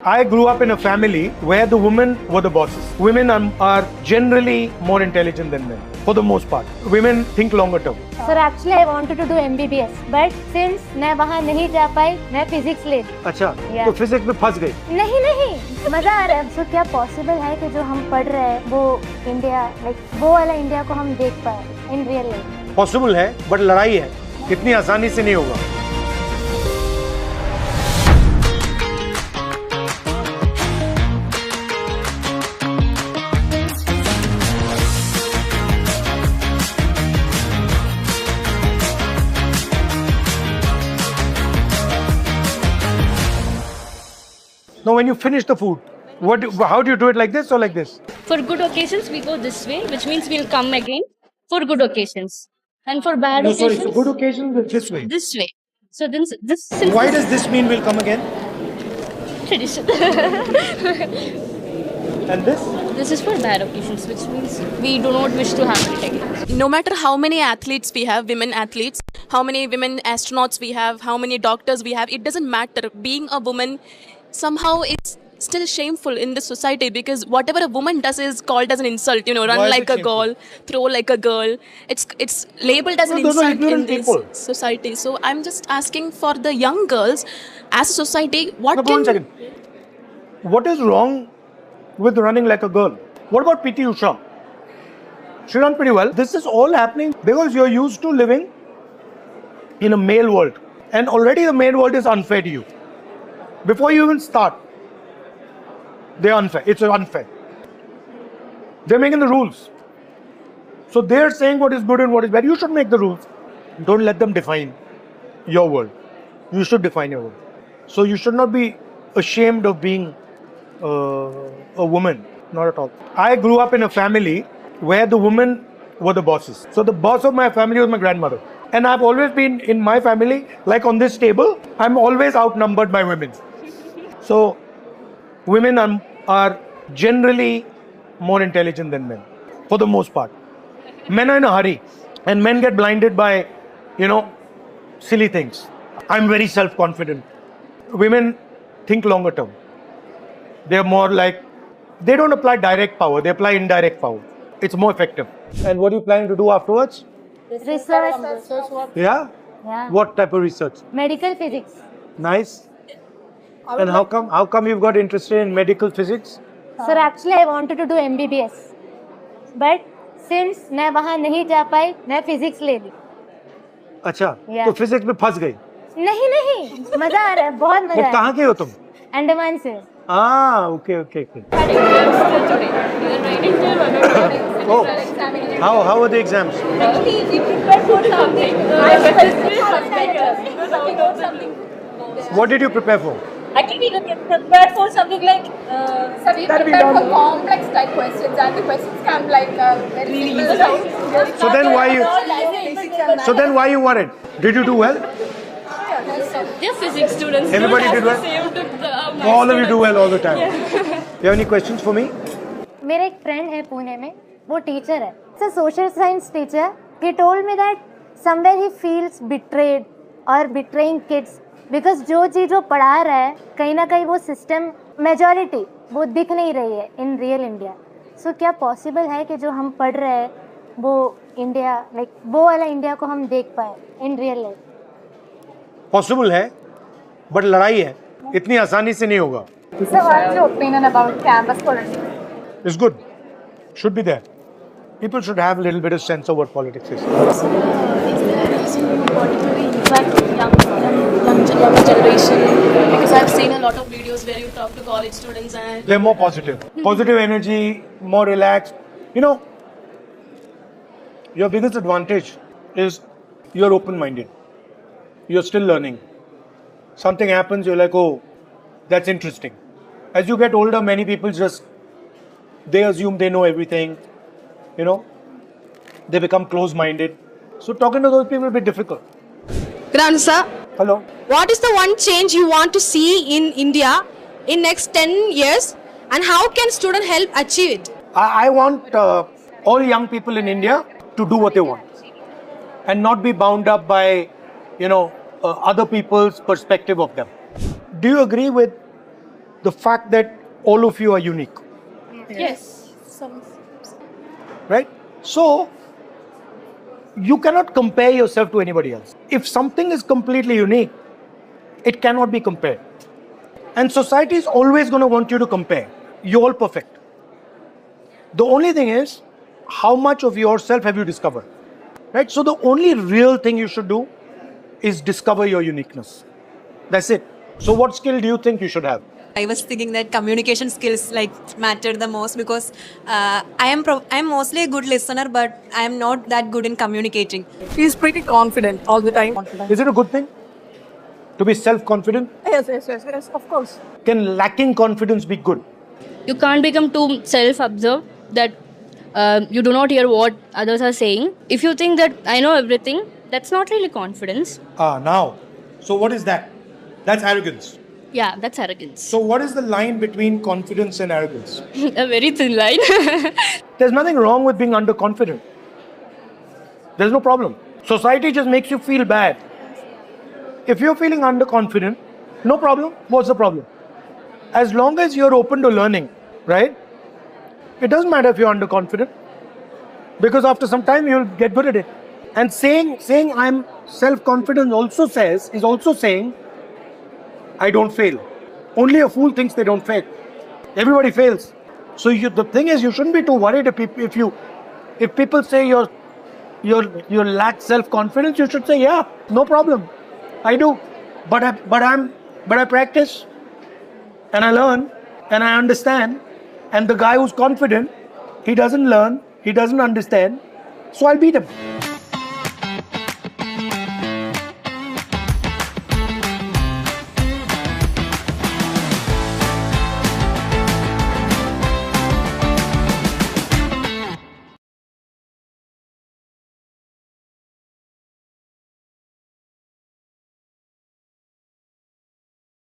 I grew up in a family where the women were the bosses. Women are generally more intelligent than men, for the most part. Women think longer term. Sir, actually I wanted to do MBBS, but since मैं वहाँ नहीं जा पाई, मैं physics ले ली। अच्छा, तो physics में फंस गई? नहीं, मजा आ रहा है। So क्या पॉसिबल है कि जो हम पढ़ रहे हैं वो इंडिया, वो वाला इंडिया को हम देख पाए इन रियल लाइफ? पॉसिबल है, बट लड़ाई है, इतनी आसानी से नहीं होगा। Now, when you finish the food, how do you do it, like this or like this? For good occasions, we go this way, which means we'll come again for good occasions. And for bad occasions, for good occasions, this way. This way. So then, Why does this mean we'll come again? Tradition. And this? This is for bad occasions, which means we do not wish to happen it again. No matter how many athletes we have, women athletes, how many women astronauts we have, how many doctors we have, it doesn't matter. Being a woman, somehow it's still shameful in this society, because whatever a woman does is called as an insult. You know, run like a girl, throw like a girl. It's labeled as an insult in this society. So I'm just asking for the young girls, as a society, One second. What is wrong with running like a girl? What about PT Usha? She ran pretty well. This is all happening because you're used to living in a male world, and already the male world is unfair to you. Before you even start, they're unfair. It's unfair. They're making the rules. So they're saying what is good and what is bad. You should make the rules. Don't let them define your world. You should define your world. So you should not be ashamed of being a woman. Not at all. I grew up in a family where the women were the bosses. So the boss of my family was my grandmother. And I've always been in my family, like on this table, I'm always outnumbered by women. So women are generally more intelligent than men, for the most part. Men are in a hurry, and men get blinded by, silly things. I'm very self-confident. Women think longer term. They're more like, they don't apply direct power, they apply indirect power. It's more effective. And what are you planning to do afterwards? Research. Yeah? Yeah. What type of research? Medical physics. Nice. And how come you've got interested in medical physics? Sir, actually I wanted to do MBBS, but since मैं वहाँ नहीं जा पाई, मैं physics ले ली। अच्छा, तो physics में फंस गई? नहीं, मजा आ रहा है, बहुत मजा आ रहा है। कहाँ के हो तुम? अंडमान से। Okay. Oh, how were the exams? Actually, we prepared for something. What did you prepare for? Actually, we prepared for something like we prepared for complex type questions, and the questions come like very simple. So then why you worried? Did you do well? They're physics students. Everybody did well? All of you do well all the time. You have any questions for me? मेरा एक friend है पुणे में, वो teacher है। It's a social science teacher. He told me that somewhere he feels betrayed or betraying kids because जो चीज़ वो पढ़ा रहा है, कहीं ना कहीं वो सिस्टम मेजॉरिटी वो दिख नहीं रही है इन रियल इंडिया। सो क्या पॉसिबल है कि जो हम पढ़ रहे हैं वो इंडिया, वो वाला इंडिया को हम देख पाए इन रियल लाइफ? पॉसिबल है, बट लड़ाई है, इतनी आसानी से नहीं होगा। So what's your opinion about campus politics? It's good. Should be there. People should have a little bit of sense of what politics is. Is there reason particularly impact younger generation? Because I've seen a lot of videos where you talk to college students and They're more positive. Positive energy, more relaxed. Your biggest advantage is you're open-minded. You're still learning. Something happens, you're like, oh, that's interesting. As you get older, many people they assume they know everything. They become close-minded. So talking to those people will be difficult. Ground sir, Hello. what is the one change you want to see in India in next 10 years, and how can student help achieve it? I want all young people in India to do what they want and not be bound up by, other people's perspective of them. Do you agree with the fact that all of you are unique. Yes. Right? So, you cannot compare yourself to anybody else. If something is completely unique, it cannot be compared. And society is always going to want you to compare. You're all perfect. The only thing is, how much of yourself have you discovered? Right? So the only real thing you should do is discover your uniqueness. That's it. So what skill do you think you should have? I was thinking that communication skills matter the most because I am mostly a good listener, but I am not that good in communicating. He's pretty confident all the time. Is it a good thing to be self-confident? Yes, of course. Can lacking confidence be good? You can't become too self-absorbed that you do not hear what others are saying. If you think that I know everything, that's not really confidence. Now. So what is that? That's arrogance. Yeah, that's arrogance. So what is the line between confidence and arrogance? A very thin line. There's nothing wrong with being underconfident. There's no problem. Society just makes you feel bad. If you're feeling underconfident, no problem. What's the problem? As long as you're open to learning, right? It doesn't matter if you're underconfident, because after some time you'll get good at it. And saying I'm self-confident is also saying I don't fail. Only a fool thinks they don't fail. Everybody fails. So the thing is, you shouldn't be too worried if people say you lack self-confidence. You should say, yeah, no problem, I do, but I practice, and I learn, and I understand. And the guy who's confident, he doesn't learn, he doesn't understand, so I'll beat him.